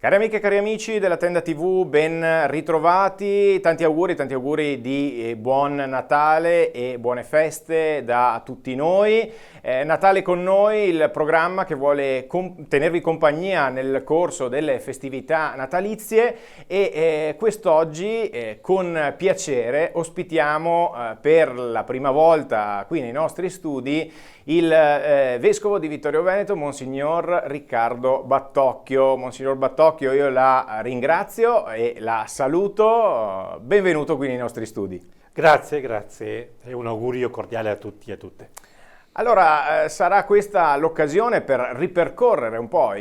Cari amiche e cari amici della Tenda TV, ben ritrovati, tanti auguri di buon Natale e buone feste da tutti noi. Natale con noi, il programma che vuole tenervi compagnia nel corso delle festività natalizie e quest'oggi con piacere ospitiamo per la prima volta qui nei nostri studi il vescovo di Vittorio Veneto, Monsignor Riccardo Battocchio. Monsignor Battocchio, io la ringrazio e la saluto. Benvenuto qui nei nostri studi. Grazie, grazie e un augurio cordiale a tutti e a tutte. Allora, sarà questa l'occasione per ripercorrere un po'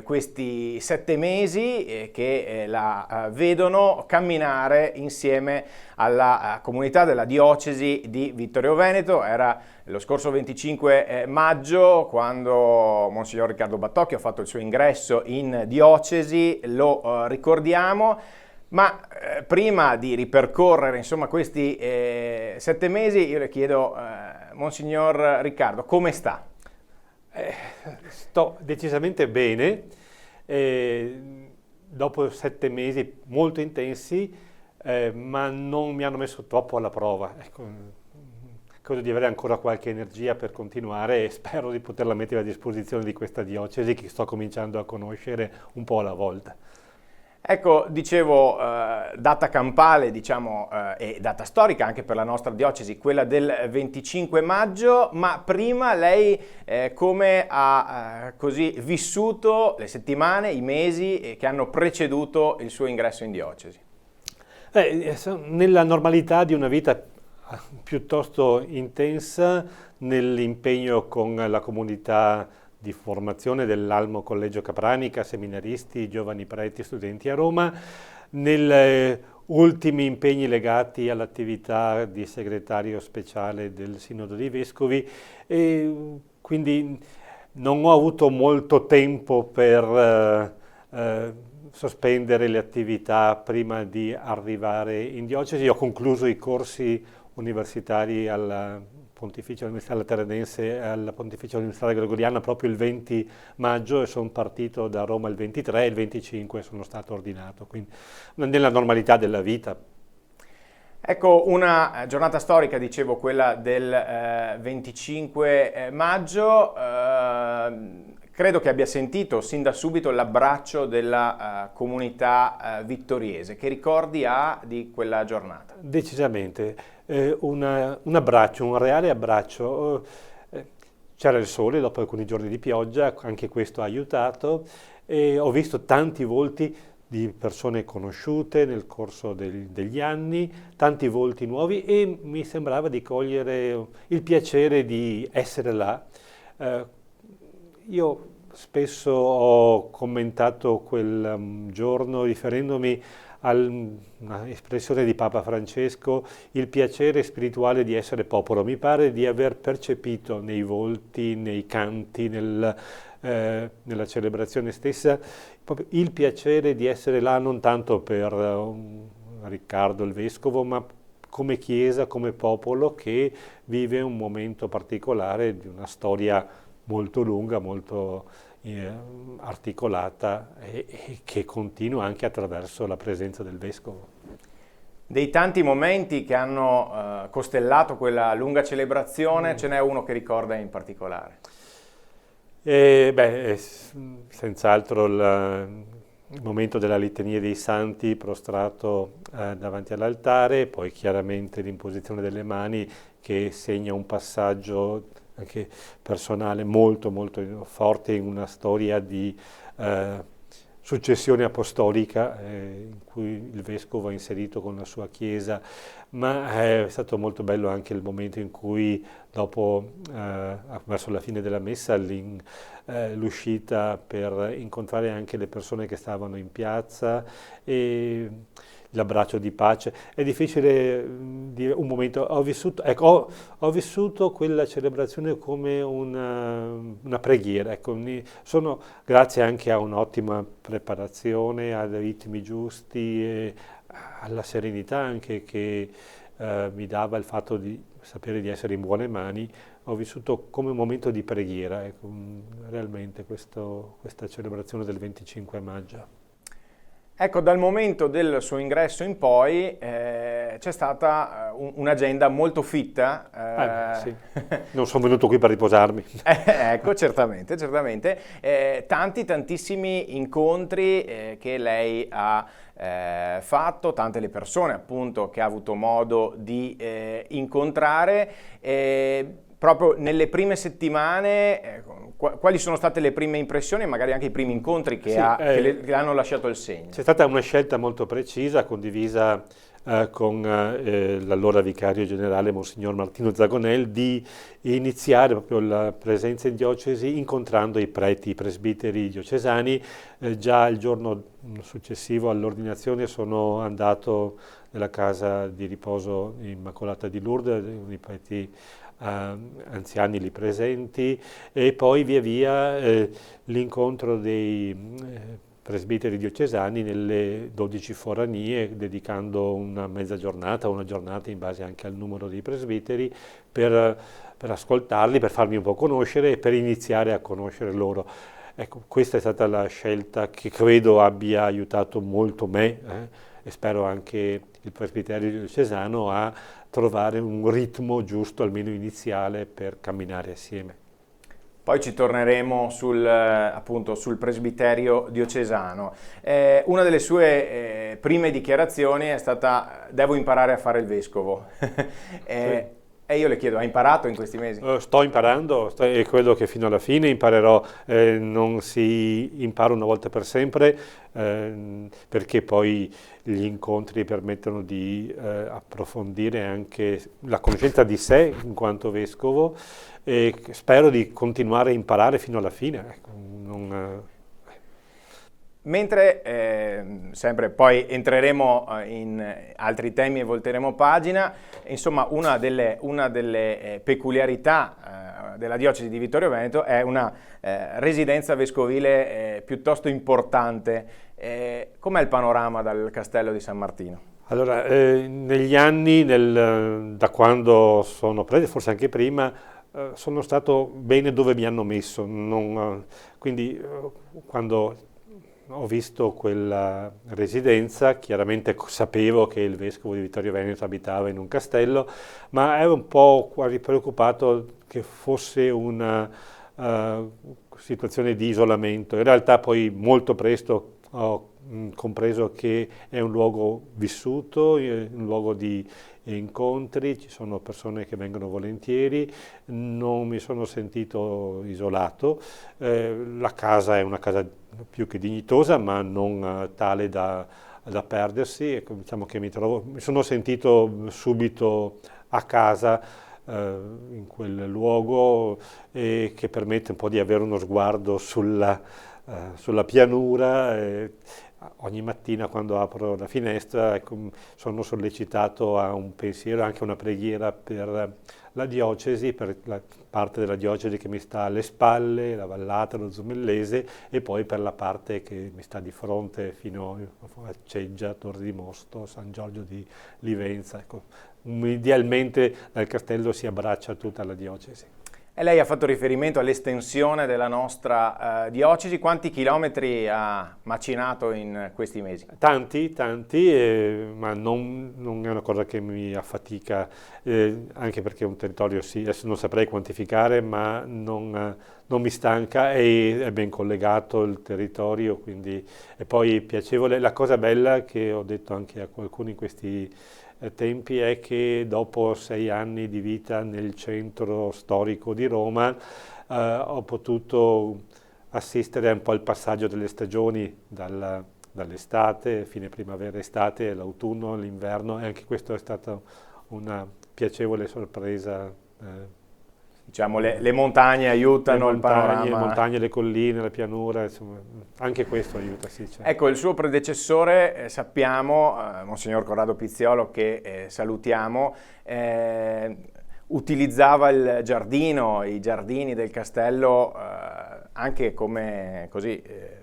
questi 7 mesi che la vedono camminare insieme alla comunità della diocesi di Vittorio Veneto. Era lo scorso 25 maggio quando Monsignor Riccardo Battocchio ha fatto il suo ingresso in diocesi, lo ricordiamo. Ma prima di ripercorrere insomma questi 7 mesi, io le chiedo, Monsignor Riccardo, come sta? Sto decisamente bene, dopo 7 mesi molto intensi, ma non mi hanno messo troppo alla prova. Ecco, credo di avere ancora qualche energia per continuare e spero di poterla mettere a disposizione di questa diocesi che sto cominciando a conoscere un po' alla volta. Ecco, dicevo, data campale, diciamo, e data storica anche per la nostra diocesi, quella del 25 maggio, ma prima lei come ha così vissuto le settimane, i mesi che hanno preceduto il suo ingresso in diocesi? Nella normalità di una vita piuttosto intensa, nell'impegno con la comunità di formazione dell'Almo Collegio Capranica, seminaristi, giovani preti, studenti a Roma, negli ultimi impegni legati all'attività di segretario speciale del Sinodo dei Vescovi e quindi non ho avuto molto tempo per sospendere le attività prima di arrivare in diocesi. Ho concluso i corsi universitari alla Pontificia Università Lateranense e alla Pontificia Università Gregoriana proprio il 20 maggio e sono partito da Roma il 23 e il 25 sono stato ordinato, quindi nella normalità della vita. Ecco, una giornata storica, dicevo, quella del 25 maggio, credo che abbia sentito sin da subito l'abbraccio della comunità vittoriese. Che ricordi ha di quella giornata? Decisamente. Un abbraccio, un reale abbraccio. C'era il sole dopo alcuni giorni di pioggia, anche questo ha aiutato, e ho visto tanti volti di persone conosciute nel corso degli anni, tanti volti nuovi e mi sembrava di cogliere il piacere di essere là. Io spesso ho commentato quel giorno riferendomi all'espressione di Papa Francesco, il piacere spirituale di essere popolo. Mi pare di aver percepito nei volti, nei canti, nella celebrazione stessa, proprio il piacere di essere là non tanto per Riccardo il Vescovo, ma come Chiesa, come popolo che vive un momento particolare di una storia molto lunga, molto articolata e che continua anche attraverso la presenza del Vescovo. Dei tanti momenti che hanno costellato quella lunga celebrazione, ce n'è uno che ricorda in particolare? Senz'altro il momento della litania dei santi prostrato davanti all'altare, poi chiaramente l'imposizione delle mani che segna un passaggio anche personale molto molto forte in una storia di successione apostolica in cui il Vescovo è inserito con la sua Chiesa, ma è stato molto bello anche il momento in cui dopo, verso la fine della messa, l'uscita per incontrare anche le persone che stavano in piazza e l'abbraccio di pace. È difficile dire un momento, ho vissuto quella celebrazione come una preghiera, ecco, grazie anche a un'ottima preparazione, ai ritmi giusti e alla serenità anche che mi dava il fatto di sapere di essere in buone mani, ho vissuto come un momento di preghiera, ecco, realmente questa celebrazione del 25 maggio. Ecco, dal momento del suo ingresso in poi c'è stata un'agenda molto fitta. Sì. Non sono venuto qui per riposarmi. Ecco, certamente, certamente. Tantissimi incontri che lei ha fatto, tante le persone appunto che ha avuto modo di incontrare. Proprio nelle prime settimane, quali sono state le prime impressioni e magari anche i primi incontri che le hanno lasciato il segno? C'è stata una scelta molto precisa, condivisa con l'allora vicario generale Monsignor Martino Zagonel, di iniziare proprio la presenza in diocesi incontrando i preti, i presbiteri diocesani. Già il giorno successivo all'ordinazione sono andato nella casa di riposo Immacolata di Lourdes, i preti anziani lì presenti, e poi via via l'incontro dei presbiteri diocesani nelle 12 foranie, dedicando una mezza giornata, una giornata in base anche al numero dei presbiteri, per ascoltarli, per farmi un po' conoscere e per iniziare a conoscere loro. Ecco, questa è stata la scelta che credo abbia aiutato molto me e spero anche il presbiterio diocesano a trovare un ritmo giusto, almeno iniziale, per camminare assieme. Poi ci torneremo appunto sul presbiterio diocesano. Una delle sue prime dichiarazioni è stata: devo imparare a fare il vescovo. Sì. E io le chiedo, ha imparato in questi mesi? Sto imparando e credo che fino alla fine imparerò. Non si impara una volta per sempre, perché poi gli incontri permettono di approfondire anche la conoscenza di sé in quanto vescovo, e spero di continuare a imparare fino alla fine. Ecco, Mentre sempre poi entreremo in altri temi e volteremo pagina, insomma una delle peculiarità della diocesi di Vittorio Veneto è una residenza vescovile piuttosto importante. Com'è il panorama dal castello di San Martino? Allora, negli anni, da quando sono prete, forse anche prima, sono stato bene dove mi hanno messo, quindi quando ho visto quella residenza, chiaramente sapevo che il vescovo di Vittorio Veneto abitava in un castello, ma ero un po' quasi preoccupato che fosse una situazione di isolamento. In realtà poi molto presto ho compreso che è un luogo vissuto, un luogo di incontri, ci sono persone che vengono volentieri, non mi sono sentito isolato. La casa è una casa più che dignitosa, ma non tale da perdersi. Ecco, diciamo che mi sono sentito subito a casa in quel luogo, che permette un po' di avere uno sguardo sulla pianura. Ogni mattina quando apro la finestra, ecco, sono sollecitato a un pensiero, anche una preghiera per la diocesi, per la parte della diocesi che mi sta alle spalle, la Vallata, lo Zumellese, e poi per la parte che mi sta di fronte fino a Ceggia, Torre di Mosto, San Giorgio di Livenza. Ecco, idealmente dal castello si abbraccia tutta la diocesi. E lei ha fatto riferimento all'estensione della nostra diocesi. Quanti chilometri ha macinato in questi mesi? Tanti, ma non è una cosa che mi affatica, anche perché è un territorio, sì, adesso non saprei quantificare, ma non mi stanca, e è ben collegato il territorio, quindi è poi piacevole. La cosa bella, che ho detto anche a qualcuno in questi tempi, è che dopo 6 anni di vita nel centro storico di Roma ho potuto assistere un po' al passaggio delle stagioni, dall'estate, fine primavera-estate, l'autunno, l'inverno, e anche questo è stata una piacevole sorpresa. Diciamo, le montagne aiutano il panorama. Le montagne, le colline, la pianura, insomma, anche questo aiuta, sì. Certo. Ecco, il suo predecessore, sappiamo, Monsignor Corrado Pizziolo, che salutiamo, utilizzava il giardino, i giardini del castello, anche come così,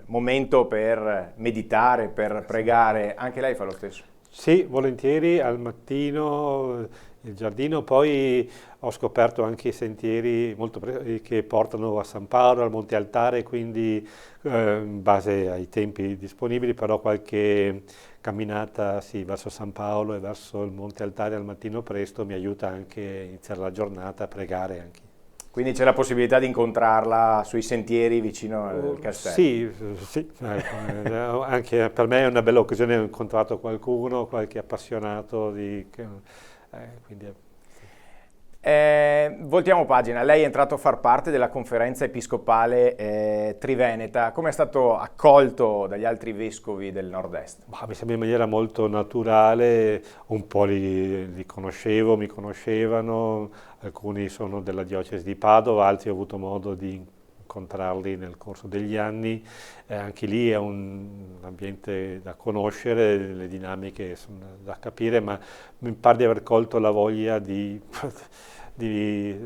momento per meditare, per pregare. Anche lei fa lo stesso? Sì, volentieri, al mattino, il giardino. Poi ho scoperto anche i sentieri che portano a San Paolo, al Monte Altare, quindi in base ai tempi disponibili, però qualche camminata sì, verso San Paolo e verso il Monte Altare al mattino presto mi aiuta anche a iniziare la giornata a pregare anche. Quindi c'è la possibilità di incontrarla sui sentieri vicino al castello? Sì, sì, ecco, anche per me è una bella occasione, ho incontrato qualcuno, qualche appassionato quindi voltiamo pagina, lei è entrato a far parte della conferenza episcopale triveneta, come è stato accolto dagli altri vescovi del nord-est? mi sembra in maniera molto naturale, un po' li conoscevo, mi conoscevano, alcuni sono della diocesi di Padova, altri ho avuto modo di incontrarli nel corso degli anni, anche lì è un ambiente da conoscere, le dinamiche sono da capire, ma mi pare di aver colto la voglia di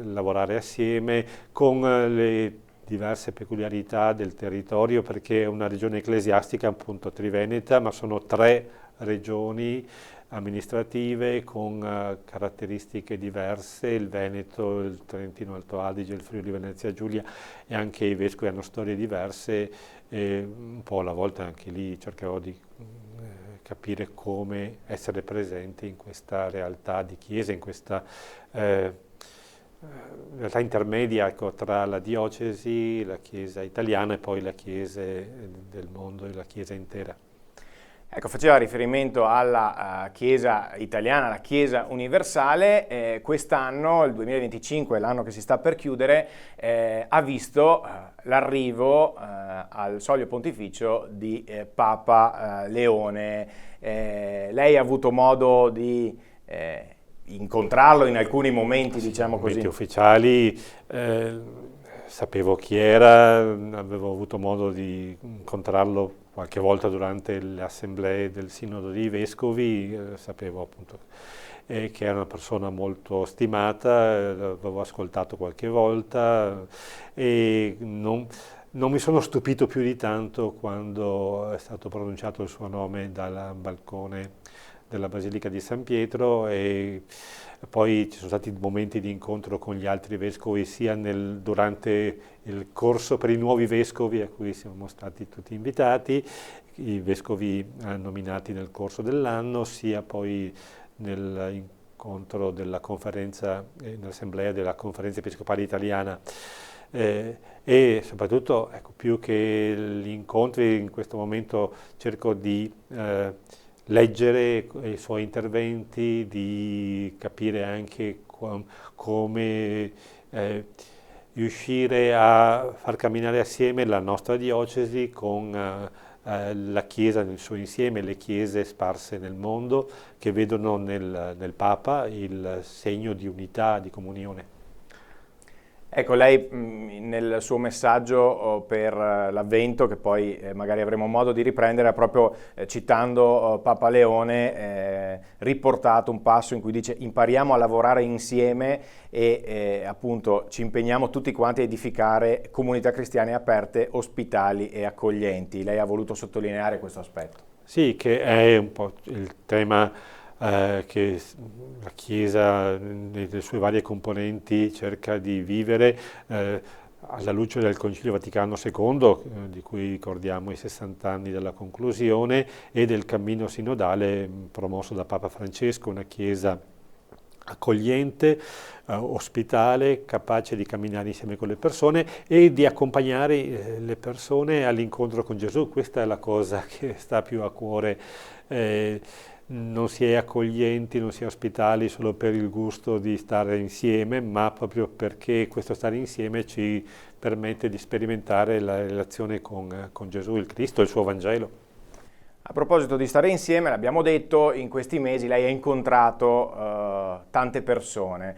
lavorare assieme con le diverse peculiarità del territorio, perché è una regione ecclesiastica appunto triveneta, ma sono 3 regioni amministrative con caratteristiche diverse, il Veneto, il Trentino Alto Adige, il Friuli Venezia Giulia, e anche i vescovi hanno storie diverse, e un po' alla volta anche lì cercherò di capire come essere presente in questa realtà di chiesa, in questa realtà intermedia, ecco, tra la diocesi, la Chiesa italiana e poi la Chiesa del mondo e la Chiesa intera. Ecco, faceva riferimento alla Chiesa italiana, alla Chiesa universale. Quest'anno, il 2025, l'anno che si sta per chiudere, ha visto l'arrivo al soglio pontificio di Papa Leone. Lei ha avuto modo di incontrarlo in alcuni momenti, diciamo così? Momenti ufficiali, sapevo chi era, avevo avuto modo di incontrarlo qualche volta durante le assemblee del Sinodo dei Vescovi, sapevo appunto che era una persona molto stimata, l'avevo ascoltato qualche volta e non mi sono stupito più di tanto quando è stato pronunciato il suo nome dal balcone della Basilica di San Pietro, e poi ci sono stati momenti di incontro con gli altri vescovi sia durante il corso per i nuovi vescovi a cui siamo stati tutti invitati, i vescovi nominati nel corso dell'anno, sia poi nell'incontro della conferenza, nell'assemblea della conferenza episcopale italiana. E soprattutto, ecco, più che gli incontri in questo momento cerco di leggere i suoi interventi, di capire anche come riuscire a far camminare assieme la nostra diocesi con la Chiesa nel suo insieme, le chiese sparse nel mondo che vedono nel Papa il segno di unità, di comunione. Ecco, lei nel suo messaggio per l'Avvento, che poi magari avremo modo di riprendere, ha proprio citando Papa Leone riportato un passo in cui dice: impariamo a lavorare insieme e appunto ci impegniamo tutti quanti a edificare comunità cristiane aperte, ospitali e accoglienti. Lei ha voluto sottolineare questo aspetto. Sì, che è un po' il tema che la Chiesa nelle sue varie componenti cerca di vivere alla luce del Concilio Vaticano II, di cui ricordiamo i 60 anni dalla conclusione, e del cammino sinodale promosso da Papa Francesco, una Chiesa accogliente, ospitale, capace di camminare insieme con le persone e di accompagnare le persone all'incontro con Gesù. Questa è la cosa che sta più a cuore. Non si è accoglienti, non si è ospitali solo per il gusto di stare insieme, ma proprio perché questo stare insieme ci permette di sperimentare la relazione con Gesù, il Cristo, il suo Vangelo. A proposito di stare insieme, l'abbiamo detto, in questi mesi lei ha incontrato tante persone.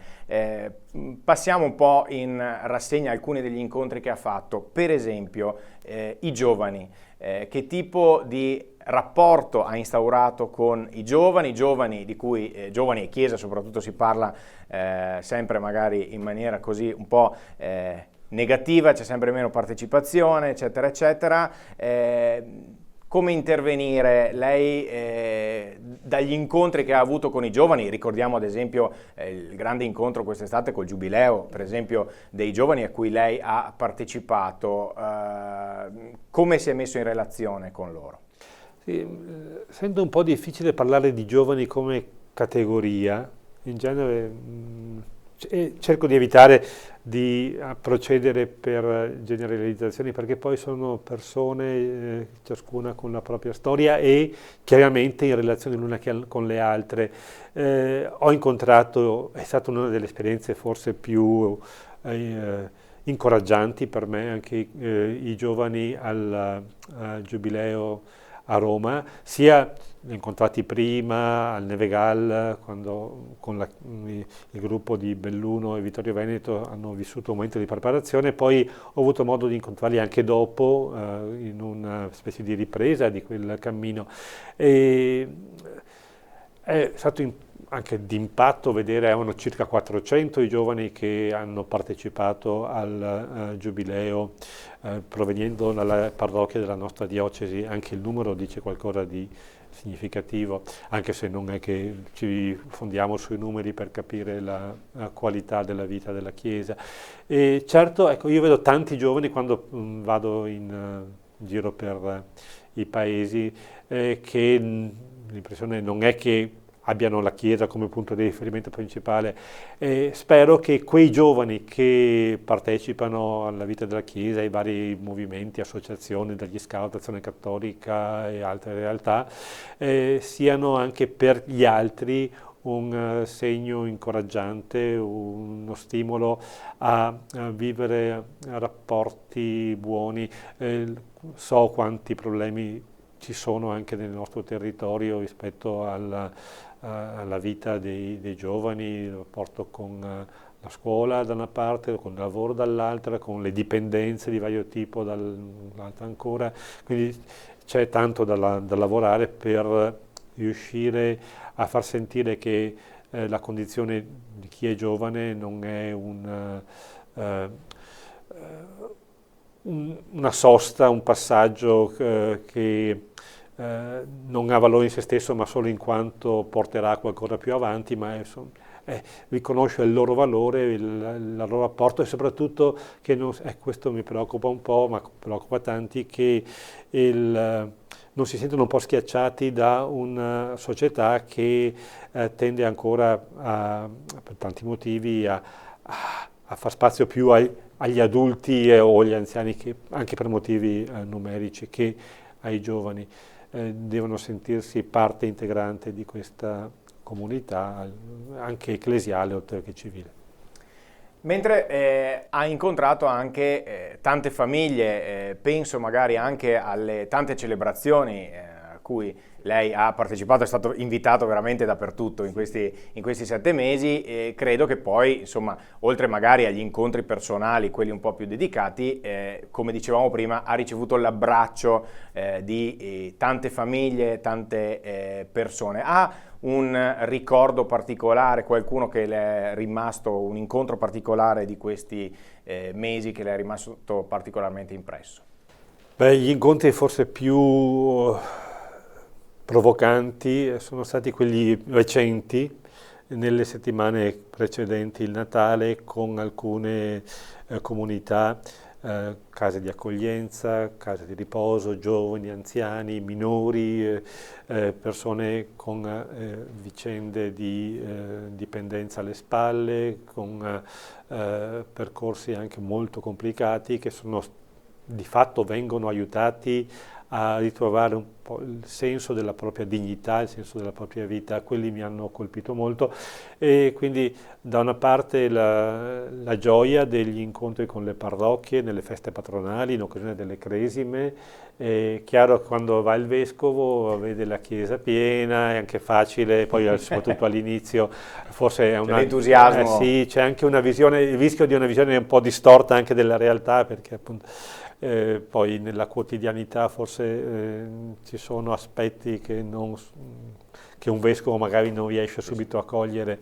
Passiamo un po' in rassegna alcuni degli incontri che ha fatto. Per esempio, i giovani. Che tipo di rapporto ha instaurato con i giovani di cui giovani e Chiesa soprattutto si parla sempre magari in maniera così un po' negativa, c'è sempre meno partecipazione, eccetera, eccetera. come intervenire. Lei dagli incontri che ha avuto con i giovani, ricordiamo ad esempio il grande incontro quest'estate col Giubileo, per esempio, dei giovani a cui lei ha partecipato, come si è messo in relazione con loro? Sì, sento un po' difficile parlare di giovani come categoria, in genere cerco di evitare di procedere per generalizzazioni, perché poi sono persone, ciascuna con la propria storia e chiaramente in relazione l'una con le altre. Ho incontrato, è stata una delle esperienze forse più incoraggianti per me, anche i giovani al Giubileo a Roma, sia incontrati prima al Nevegal, quando con il gruppo di Belluno e Vittorio Veneto hanno vissuto un momento di preparazione, poi ho avuto modo di incontrarli anche dopo in una specie di ripresa di quel cammino. E è stato anche di impatto vedere, erano circa 400 i giovani che hanno partecipato al Giubileo, provenendo dalla parrocchia della nostra diocesi. Anche il numero dice qualcosa di significativo, anche se non è che ci fondiamo sui numeri per capire la qualità della vita della Chiesa. E certo, ecco, io vedo tanti giovani quando vado in giro per i paesi che l'impressione non è che abbiano la Chiesa come punto di riferimento principale. Spero che quei giovani che partecipano alla vita della Chiesa, ai vari movimenti, associazioni, dagli Scout, Azione Cattolica e altre realtà, siano anche per gli altri un segno incoraggiante, uno stimolo a vivere rapporti buoni. So quanti problemi ci sono anche nel nostro territorio rispetto alla vita dei giovani, il rapporto con la scuola da una parte, con il lavoro dall'altra, con le dipendenze di vario tipo dall'altra ancora, quindi c'è tanto da lavorare per riuscire a far sentire che la condizione di chi è giovane non è una sosta, un passaggio che non ha valore in se stesso, ma solo in quanto porterà qualcosa più avanti, ma riconosce il loro valore, il loro apporto, e soprattutto che questo mi preoccupa un po', ma preoccupa tanti, che non si sentono un po' schiacciati da una società che tende ancora, per tanti motivi, a far spazio più agli adulti o agli anziani, che, anche per motivi numerici, che ai giovani. Devono sentirsi parte integrante di questa comunità, anche ecclesiale oltre che civile. Mentre ha incontrato anche tante famiglie, penso magari anche alle tante celebrazioni a cui lei ha partecipato, è stato invitato veramente dappertutto in questi 7 mesi, e credo che poi, insomma, oltre magari agli incontri personali, quelli un po' più dedicati, come dicevamo prima, ha ricevuto l'abbraccio di tante famiglie, tante persone. Ha un ricordo particolare, qualcuno che le è rimasto, un incontro particolare di questi mesi che le è rimasto particolarmente impresso? Beh, gli incontri forse più provocanti sono stati quelli recenti, nelle settimane precedenti il Natale, con alcune comunità, case di accoglienza, case di riposo, giovani, anziani, minori, persone con vicende di dipendenza alle spalle, con percorsi anche molto complicati, che di fatto vengono aiutati a ritrovare un po' il senso della propria dignità, il senso della propria vita. Quelli mi hanno colpito molto, e quindi da una parte la gioia degli incontri con le parrocchie, nelle feste patronali, in occasione delle cresime. È chiaro che quando va il vescovo vede la chiesa piena, è anche facile, poi soprattutto all'inizio forse è l'entusiasmo. Sì, c'è anche una visione, il rischio di una visione un po' distorta anche della realtà, perché appunto poi nella quotidianità forse ci sono aspetti che un vescovo magari non riesce subito a cogliere.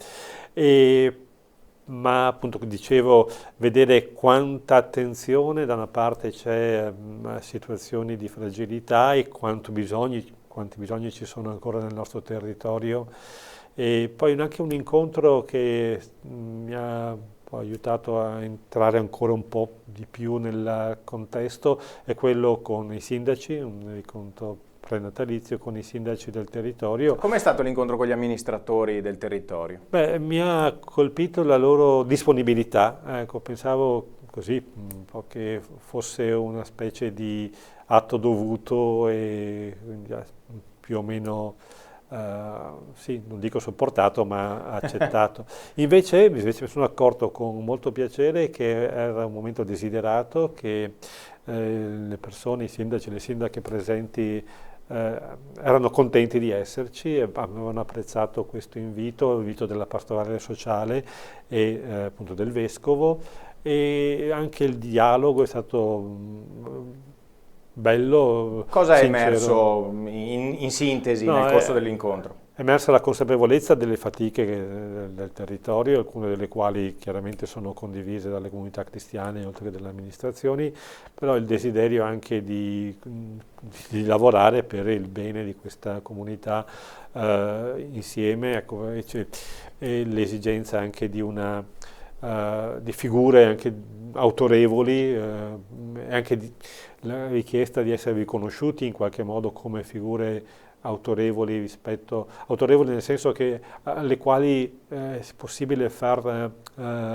ma appunto dicevo, vedere quanta attenzione da una parte c'è a situazioni di fragilità e quanti bisogni ci sono ancora nel nostro territorio. E poi anche un incontro che mi ha poi aiutato a entrare ancora un po' di più nel contesto è quello con i sindaci, un incontro prenatalizio con i sindaci del territorio. Com'è stato l'incontro con gli amministratori del territorio? Beh, mi ha colpito la loro disponibilità, ecco, pensavo così, un po' che fosse una specie di atto dovuto e quindi, più o meno, sì, non dico sopportato, ma accettato. Invece mi sono accorto con molto piacere che era un momento desiderato, che le persone, i sindaci e le sindache presenti erano contenti di esserci e avevano apprezzato questo invito, l'invito della pastorale sociale e appunto del vescovo, e anche il dialogo è stato bello, Cosa è sincero. emerso in sintesi No, nel corso dell'incontro? è emersa la consapevolezza delle fatiche del territorio, alcune delle quali chiaramente sono condivise dalle comunità cristiane oltre che dalle amministrazioni, però il desiderio anche di lavorare per il bene di questa comunità insieme, ecco, e l'esigenza anche di figure anche autorevoli, e anche la richiesta di essere riconosciuti in qualche modo come figure autorevoli autorevoli nel senso che alle quali è possibile far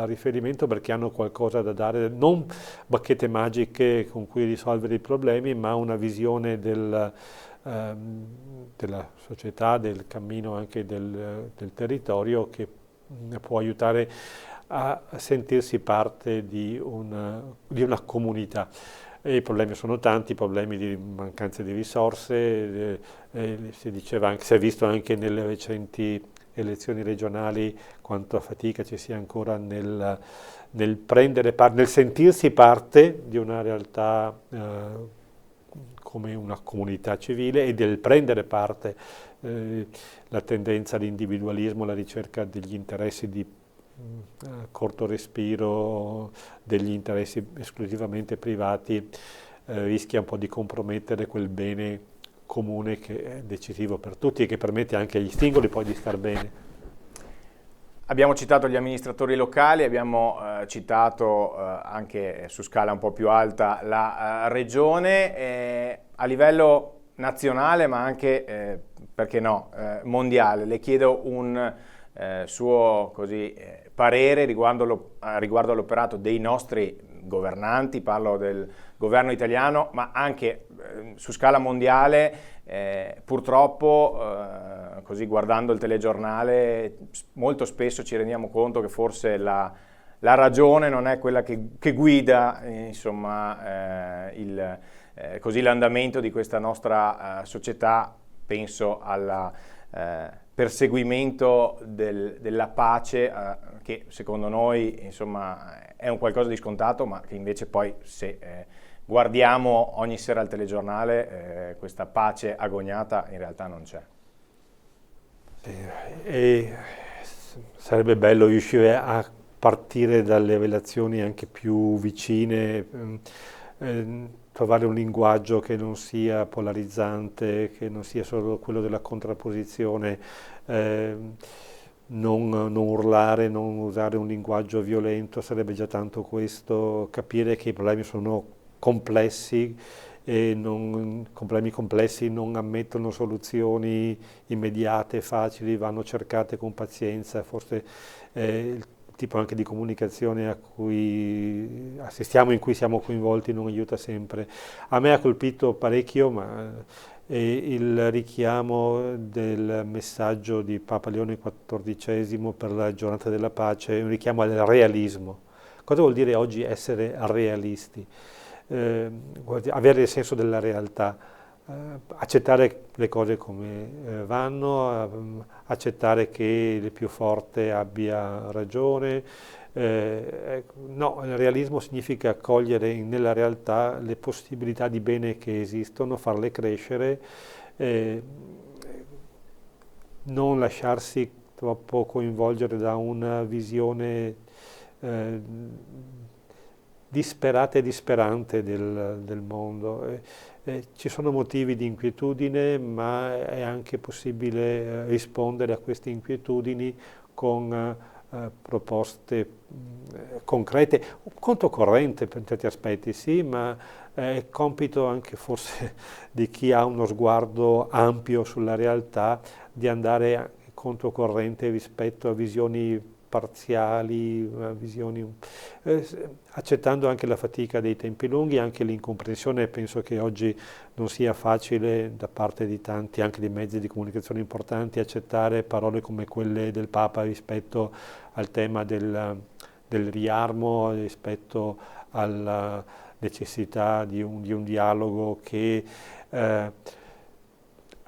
riferimento perché hanno qualcosa da dare, non bacchette magiche con cui risolvere i problemi, ma una visione della società, del cammino anche del territorio che può aiutare a sentirsi parte di una comunità. E i problemi sono tanti, problemi di mancanza di risorse, si è visto anche nelle recenti elezioni regionali quanta fatica ci sia ancora nel prendere parte, nel sentirsi parte di una realtà come una comunità civile e del prendere parte, la tendenza all'individualismo, la ricerca degli interessi di corto respiro, degli interessi esclusivamente privati, rischia un po' di compromettere quel bene comune che è decisivo per tutti e che permette anche agli singoli poi di star bene. Abbiamo citato gli amministratori locali, abbiamo citato anche su scala un po' più alta la regione, a livello nazionale ma anche, perché no, mondiale. Le chiedo un suo parere riguardo all'operato dei nostri governanti, parlo del governo italiano, ma anche su scala mondiale. Purtroppo, così guardando il telegiornale, molto spesso ci rendiamo conto che forse la ragione non è quella che guida, insomma, così l'andamento di questa nostra società. Penso al perseguimento della pace, che secondo noi, insomma, è un qualcosa di scontato, ma che invece poi, se guardiamo ogni sera al telegiornale, questa pace agognata in realtà non c'è. E sarebbe bello riuscire a partire dalle relazioni anche più vicine, trovare un linguaggio che non sia polarizzante, che non sia solo quello della contrapposizione, non urlare, non usare un linguaggio violento, sarebbe già tanto questo, capire che i problemi sono complessi e problemi complessi non ammettono soluzioni immediate, facili, vanno cercate con pazienza, forse il tipo anche di comunicazione a cui assistiamo, in cui siamo coinvolti, non aiuta sempre. A me ha colpito parecchio il richiamo del messaggio di Papa Leone XIV per la giornata della pace, un richiamo al realismo. Cosa vuol dire oggi essere realisti? Avere il senso della realtà, accettare le cose come vanno, accettare che il più forte abbia ragione. No, il realismo significa cogliere nella realtà le possibilità di bene che esistono, farle crescere, non lasciarsi troppo coinvolgere da una visione disperata e disperante del mondo. Ci sono motivi di inquietudine, ma è anche possibile rispondere a queste inquietudini con proposte concrete, conto corrente per certi aspetti, sì, ma è compito anche forse di chi ha uno sguardo ampio sulla realtà di andare conto corrente rispetto a visioni parziali, accettando anche la fatica dei tempi lunghi, anche l'incomprensione. Penso che oggi non sia facile da parte di tanti, anche dei mezzi di comunicazione importanti, accettare parole come quelle del Papa rispetto al tema del riarmo, rispetto alla necessità di un dialogo che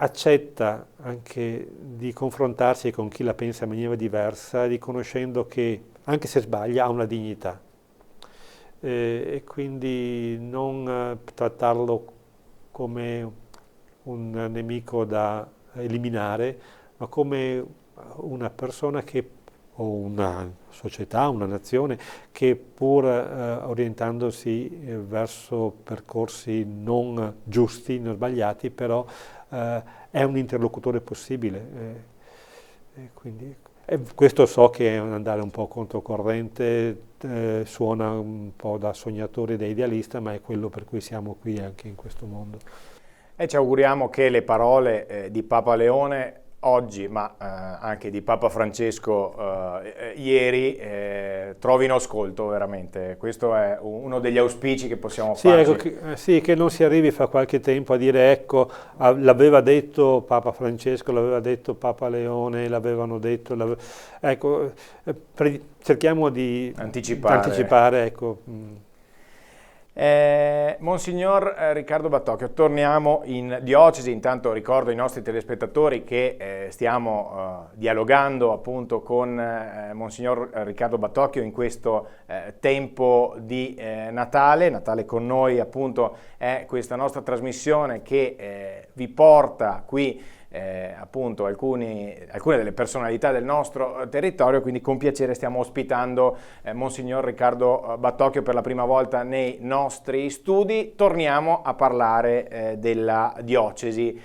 accetta anche di confrontarsi con chi la pensa in maniera diversa, riconoscendo che, anche se sbaglia, ha una dignità. E quindi non trattarlo come un nemico da eliminare, ma come una persona o una società, una nazione, che pur orientandosi verso percorsi non giusti, non sbagliati, però è un interlocutore possibile. Quindi, questo so che è un andare un po' controcorrente, suona un po' da sognatore e da idealista, ma è quello per cui siamo qui anche in questo mondo. E ci auguriamo che le parole di Papa Leone oggi, ma anche di Papa Francesco ieri, trovino ascolto veramente. Questo è uno degli auspici che possiamo fare. Ecco, che non si arrivi fra qualche tempo a dire ecco, l'aveva detto Papa Francesco, l'aveva detto Papa Leone, l'avevano detto. Ecco, cerchiamo di anticipare, ecco. Monsignor Riccardo Battocchio, torniamo in diocesi. Intanto ricordo ai nostri telespettatori che stiamo dialogando appunto con Monsignor Riccardo Battocchio in questo tempo di Natale. Natale con noi appunto è questa nostra trasmissione che vi porta qui appunto alcune delle personalità del nostro territorio, quindi con piacere stiamo ospitando Monsignor Riccardo Battocchio per la prima volta nei nostri studi. Torniamo a parlare della diocesi.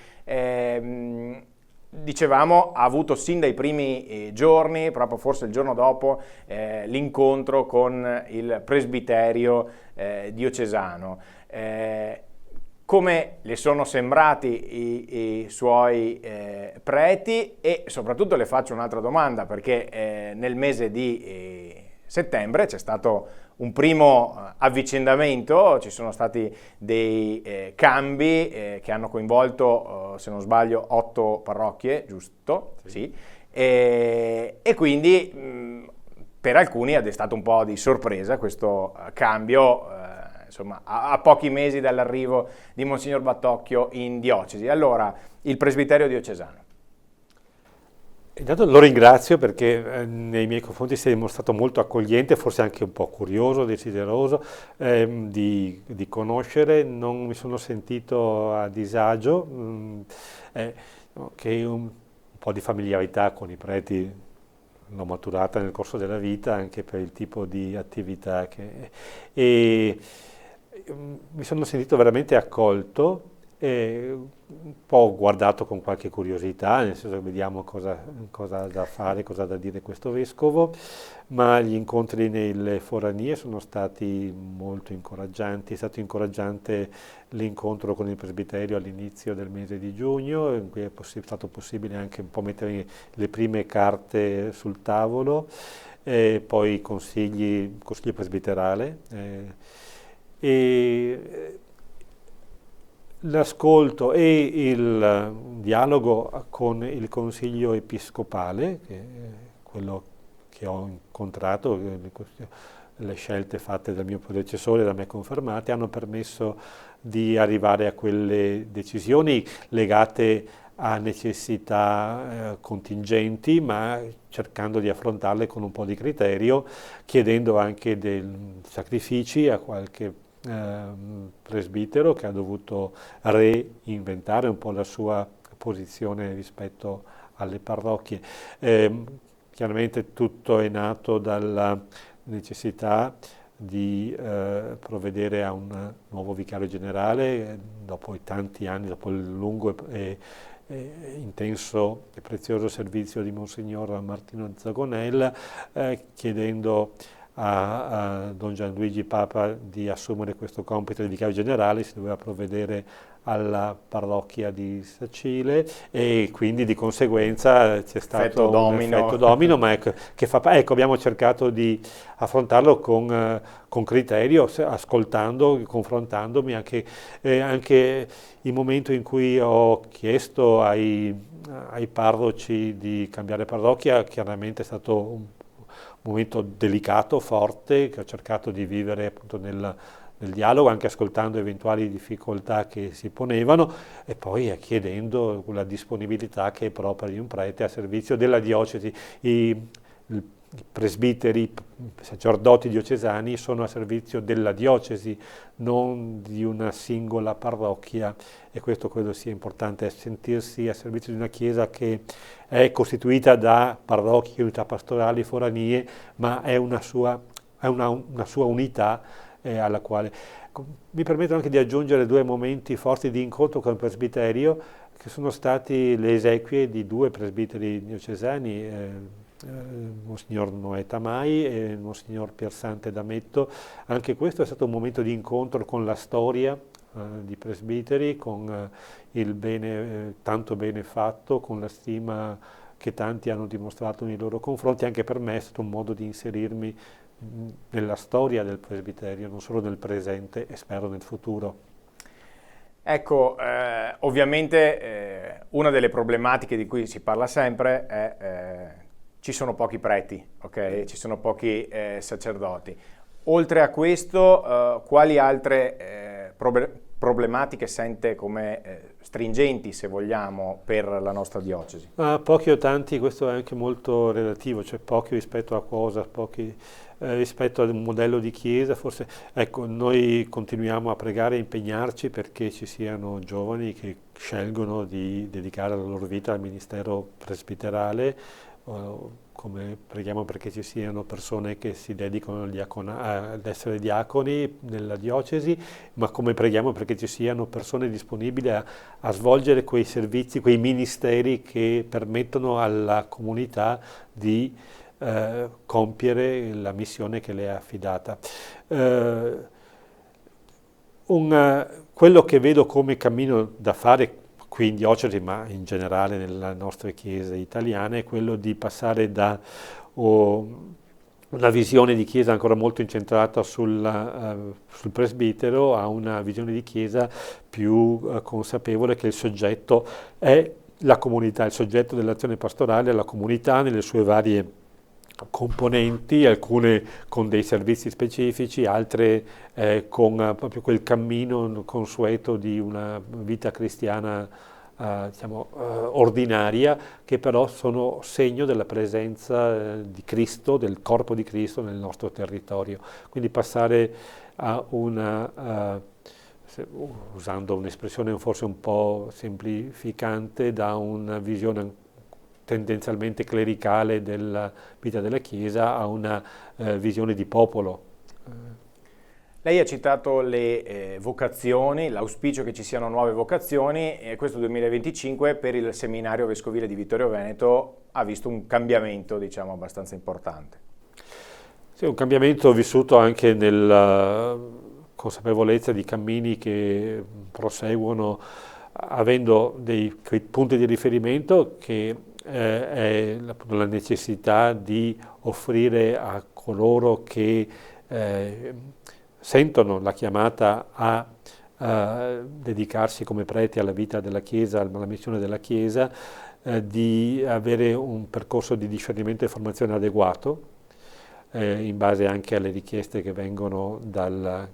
Dicevamo, ha avuto sin dai primi giorni, proprio forse il giorno dopo, l'incontro con il presbiterio diocesano. Come le sono sembrati i suoi preti, e soprattutto le faccio un'altra domanda, perché nel mese di settembre c'è stato un primo avvicendamento, ci sono stati dei cambi che hanno coinvolto, se non sbaglio, 8 parrocchie, giusto? Sì. E quindi per alcuni è destato un po' di sorpresa questo cambio, insomma, a pochi mesi dall'arrivo di Monsignor Battocchio in diocesi. Allora, il presbiterio diocesano. Intanto lo ringrazio perché nei miei confronti si è dimostrato molto accogliente, forse anche un po' curioso, desideroso di conoscere. Non mi sono sentito a disagio, che un po' di familiarità con i preti l'ho maturata nel corso della vita, anche per il tipo di attività e mi sono sentito veramente accolto. Un po' guardato con qualche curiosità, nel senso che vediamo cosa ha da fare, cosa ha da dire questo vescovo, ma gli incontri nelle foranie sono stati molto incoraggianti. È stato incoraggiante l'incontro con il presbiterio all'inizio del mese di giugno, in cui è stato possibile anche un po' mettere le prime carte sul tavolo, poi consiglio presbiterale. L'ascolto e il dialogo con il Consiglio Episcopale, che è quello che ho incontrato, le scelte fatte dal mio predecessore, da me confermate, hanno permesso di arrivare a quelle decisioni legate a necessità contingenti, ma cercando di affrontarle con un po' di criterio, chiedendo anche dei sacrifici a qualche presbitero che ha dovuto reinventare un po' la sua posizione rispetto alle parrocchie. Chiaramente tutto è nato dalla necessità di provvedere a un nuovo vicario generale dopo i tanti anni, dopo il lungo e intenso e prezioso servizio di Monsignor Martino Zagonel, chiedendo a Don Gianluigi Papa di assumere questo compito di vicario generale. Si doveva provvedere alla parrocchia di Sacile e quindi di conseguenza c'è stato un effetto domino, ma ecco, abbiamo cercato di affrontarlo con criterio, ascoltando, confrontandomi, anche il momento in cui ho chiesto ai parroci di cambiare parrocchia, chiaramente è stato un momento delicato, forte, che ho cercato di vivere appunto nel dialogo, anche ascoltando eventuali difficoltà che si ponevano e poi chiedendo la disponibilità che è propria di un prete a servizio della diocesi. I presbiteri, i sacerdoti diocesani sono a servizio della diocesi, non di una singola parrocchia, e questo credo sia importante, sentirsi a servizio di una chiesa che è costituita da parrocchie, unità pastorali, foranie, ma è una sua unità alla quale mi permetto anche di aggiungere due momenti forti di incontro con il presbiterio, che sono stati le esequie di due presbiteri diocesani, Monsignor Noè Tamai e Monsignor Piersante D'Ametto. Anche questo è stato un momento di incontro con la storia di presbiteri, con il bene, tanto bene fatto, con la stima che tanti hanno dimostrato nei loro confronti. Anche per me è stato un modo di inserirmi nella storia del presbiterio, non solo nel presente e spero nel futuro. Ecco, ovviamente una delle problematiche di cui si parla sempre è ci sono pochi preti, ok? Ci sono pochi sacerdoti. Oltre a questo, quali altre problematiche sente come stringenti, se vogliamo, per la nostra diocesi? Pochi o tanti, questo è anche molto relativo, cioè pochi rispetto a cosa, pochi rispetto ad un modello di chiesa. Forse, ecco, noi continuiamo a pregare e impegnarci perché ci siano giovani che scelgono di dedicare la loro vita al ministero presbiterale, come preghiamo perché ci siano persone che si dedicano ad essere diaconi nella diocesi, ma come preghiamo perché ci siano persone disponibili a svolgere quei servizi, quei ministeri che permettono alla comunità di compiere la missione che le è affidata. Quello che vedo come cammino da fare qui in diocesi, ma in generale nelle nostre chiese italiane, è quello di passare da una visione di chiesa ancora molto incentrata sul presbitero a una visione di chiesa più consapevole che il soggetto è la comunità, il soggetto dell'azione pastorale è la comunità nelle sue varie componenti, alcune con dei servizi specifici, altre con proprio quel cammino consueto di una vita cristiana ordinaria, che però sono segno della presenza di Cristo, del corpo di Cristo nel nostro territorio. Quindi passare a usando un'espressione forse un po' semplificante, da una visione tendenzialmente clericale della vita della Chiesa a una visione di popolo. Lei ha citato le vocazioni, l'auspicio che ci siano nuove vocazioni, e questo 2025 per il seminario vescovile di Vittorio Veneto ha visto un cambiamento, diciamo, abbastanza importante. Sì, un cambiamento vissuto anche nella consapevolezza di cammini che proseguono avendo dei punti di riferimento, che è la necessità di offrire a coloro che sentono la chiamata a dedicarsi come preti alla vita della Chiesa, alla missione della Chiesa, di avere un percorso di discernimento e formazione adeguato, in base anche alle richieste che vengono dalla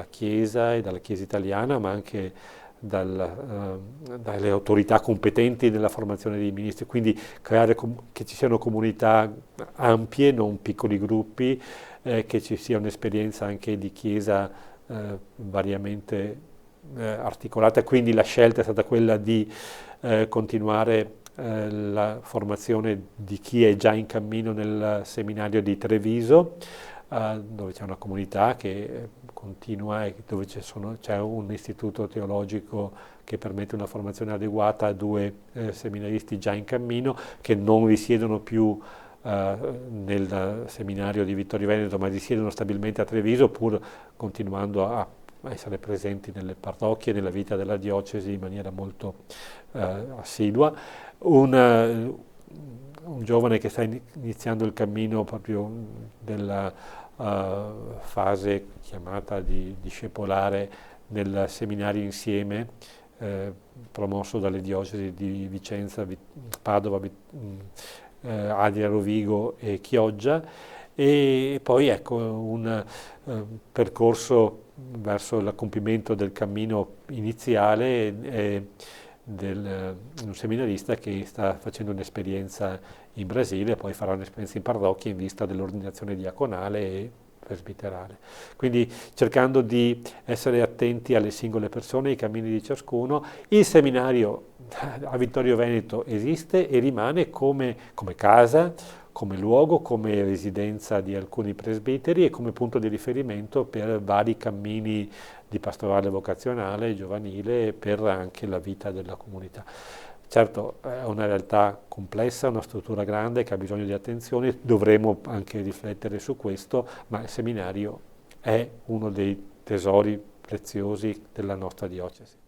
Chiesa e dalla Chiesa italiana, ma anche dalle autorità competenti nella formazione dei ministri. Quindi creare che ci siano comunità ampie, non piccoli gruppi, che ci sia un'esperienza anche di Chiesa variamente articolata. Quindi la scelta è stata quella di continuare la formazione di chi è già in cammino nel seminario di Treviso, dove c'è una comunità che continua e dove c'è un istituto teologico che permette una formazione adeguata a 2 seminaristi già in cammino, che non risiedono più nel seminario di Vittorio Veneto, ma risiedono stabilmente a Treviso, pur continuando a essere presenti nelle parrocchie, nella vita della diocesi in maniera molto assidua. Un giovane che sta iniziando il cammino proprio della fase chiamata di discepolare nel seminario Insieme, promosso dalle diocesi di Vicenza, Padova, Adria, Rovigo e Chioggia, e poi ecco un percorso verso l'accompimento del cammino iniziale un seminarista che sta facendo un'esperienza in Brasile, poi farà un'esperienza in parrocchia in vista dell'ordinazione diaconale e presbiterale. Quindi cercando di essere attenti alle singole persone, ai cammini di ciascuno. Il seminario a Vittorio Veneto esiste e rimane come casa, come luogo, come residenza di alcuni presbiteri e come punto di riferimento per vari cammini di pastorale vocazionale, giovanile e per anche la vita della comunità. Certo, è una realtà complessa, una struttura grande che ha bisogno di attenzione, dovremo anche riflettere su questo, ma il seminario è uno dei tesori preziosi della nostra diocesi.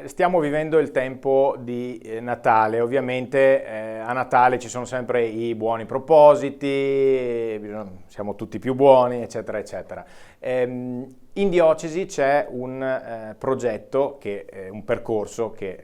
Stiamo vivendo il tempo di Natale, ovviamente a Natale ci sono sempre i buoni propositi, siamo tutti più buoni, eccetera, eccetera. In diocesi c'è un progetto, un percorso che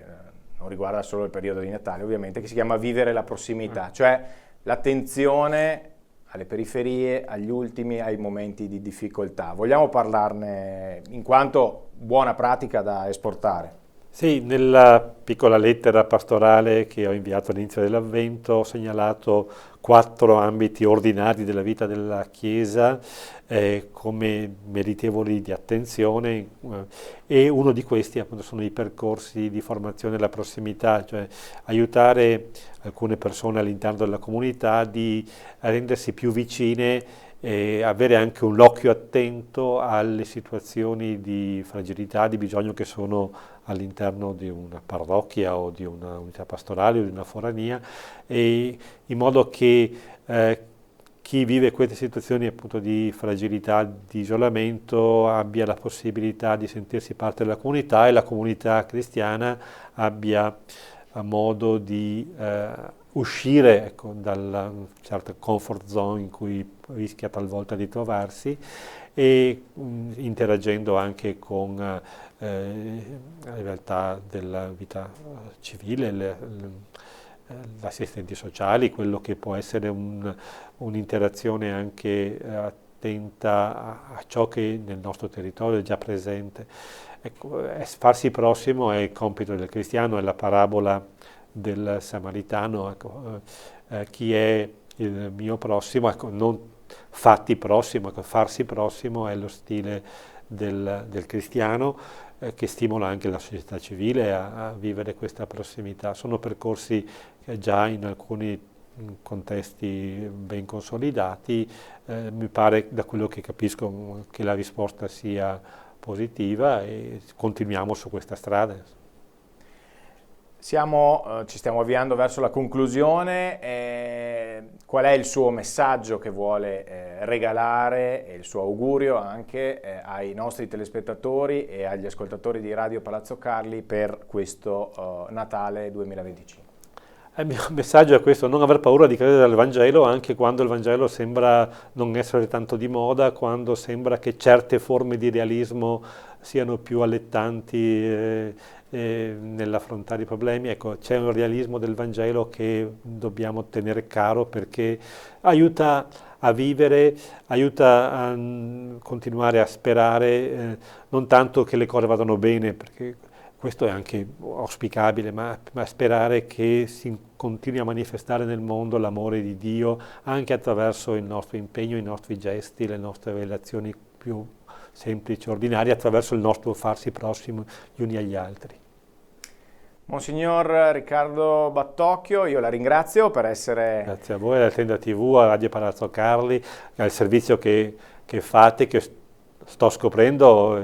non riguarda solo il periodo di Natale, ovviamente, che si chiama Vivere la prossimità, cioè l'attenzione alle periferie, agli ultimi, ai momenti di difficoltà. Vogliamo parlarne in quanto buona pratica da esportare? Sì, nella piccola lettera pastorale che ho inviato all'inizio dell'Avvento ho segnalato 4 ambiti ordinari della vita della Chiesa come meritevoli di attenzione e uno di questi appunto sono i percorsi di formazione alla prossimità, cioè aiutare alcune persone all'interno della comunità a rendersi più vicine e avere anche un occhio attento alle situazioni di fragilità, di bisogno che sono all'interno di una parrocchia o di una unità pastorale o di una forania, e in modo che chi vive queste situazioni appunto di fragilità, di isolamento, abbia la possibilità di sentirsi parte della comunità e la comunità cristiana abbia modo di uscire dalla certa comfort zone in cui rischia talvolta di trovarsi e interagendo anche con le realtà della vita civile, gli assistenti sociali, quello che può essere un'interazione anche attenta a ciò che nel nostro territorio è già presente. Ecco, farsi prossimo è il compito del cristiano, è la parabola del Samaritano, ecco, chi è il mio prossimo, ecco, non fatti prossimo, ecco, farsi prossimo è lo stile del cristiano che stimola anche la società civile a vivere questa prossimità. Sono percorsi che già in alcuni contesti ben consolidati, mi pare da quello che capisco che la risposta sia positiva e continuiamo su questa strada. Ci stiamo avviando verso la conclusione. Qual è il suo messaggio che vuole regalare e il suo augurio anche ai nostri telespettatori e agli ascoltatori di Radio Palazzo Carli per questo Natale 2025? Il mio messaggio è questo: non aver paura di credere al Vangelo anche quando il Vangelo sembra non essere tanto di moda, quando sembra che certe forme di realismo siano più allettanti nell'affrontare i problemi. Ecco, c'è un realismo del Vangelo che dobbiamo tenere caro perché aiuta a vivere, aiuta a continuare a sperare, non tanto che le cose vadano bene, perché questo è anche auspicabile, ma sperare che si continui a manifestare nel mondo l'amore di Dio anche attraverso il nostro impegno, i nostri gesti, le nostre relazioni più semplici, ordinarie, attraverso il nostro farsi prossimo gli uni agli altri. Monsignor Riccardo Battocchio, io la ringrazio per essere... Grazie a voi, alla Tenda TV, a Radio Palazzo Carli, al servizio che fate, che sto scoprendo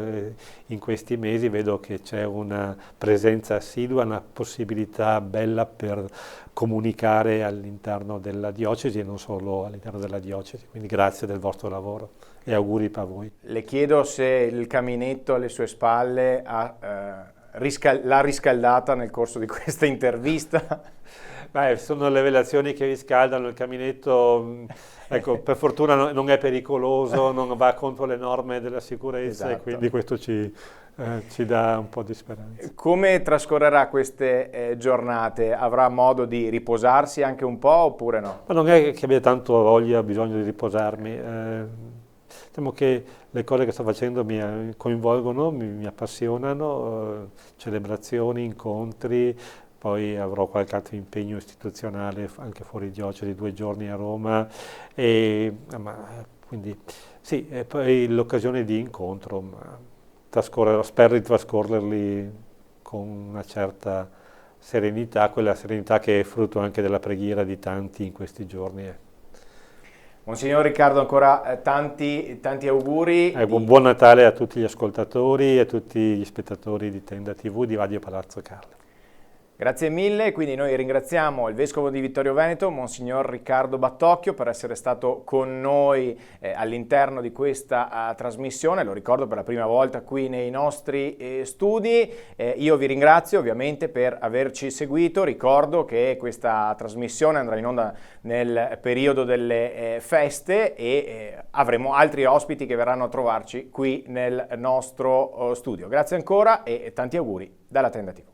in questi mesi, vedo che c'è una presenza assidua, una possibilità bella per comunicare all'interno della diocesi e non solo all'interno della diocesi, quindi grazie del vostro lavoro e auguri a voi. Le chiedo se il caminetto alle sue spalle l'ha riscaldata nel corso di questa intervista. Beh, sono le relazioni che riscaldano il caminetto, ecco, per fortuna non è pericoloso, non va contro le norme della sicurezza, Esatto. E quindi questo ci dà un po' di speranza. Come trascorrerà queste giornate? Avrà modo di riposarsi anche un po' oppure no? Ma non è che abbia tanto voglia, bisogno di riposarmi. Diciamo che le cose che sto facendo mi coinvolgono, mi appassionano, celebrazioni, incontri, poi avrò qualche altro impegno istituzionale anche fuori diocesi, 2 giorni a Roma, quindi sì, e poi l'occasione di incontro, spero di trascorrerli con una certa serenità, quella serenità che è frutto anche della preghiera di tanti in questi giorni. Monsignor Riccardo, ancora tanti auguri. Buon Natale a tutti gli ascoltatori e a tutti gli spettatori di Tenda TV di Radio Palazzo Carli. Grazie mille, quindi noi ringraziamo il Vescovo di Vittorio Veneto, Monsignor Riccardo Battocchio, per essere stato con noi all'interno di questa trasmissione, lo ricordo per la prima volta qui nei nostri studi. Io vi ringrazio ovviamente per averci seguito, ricordo che questa trasmissione andrà in onda nel periodo delle feste e avremo altri ospiti che verranno a trovarci qui nel nostro studio. Grazie ancora e tanti auguri dalla Tenda TV.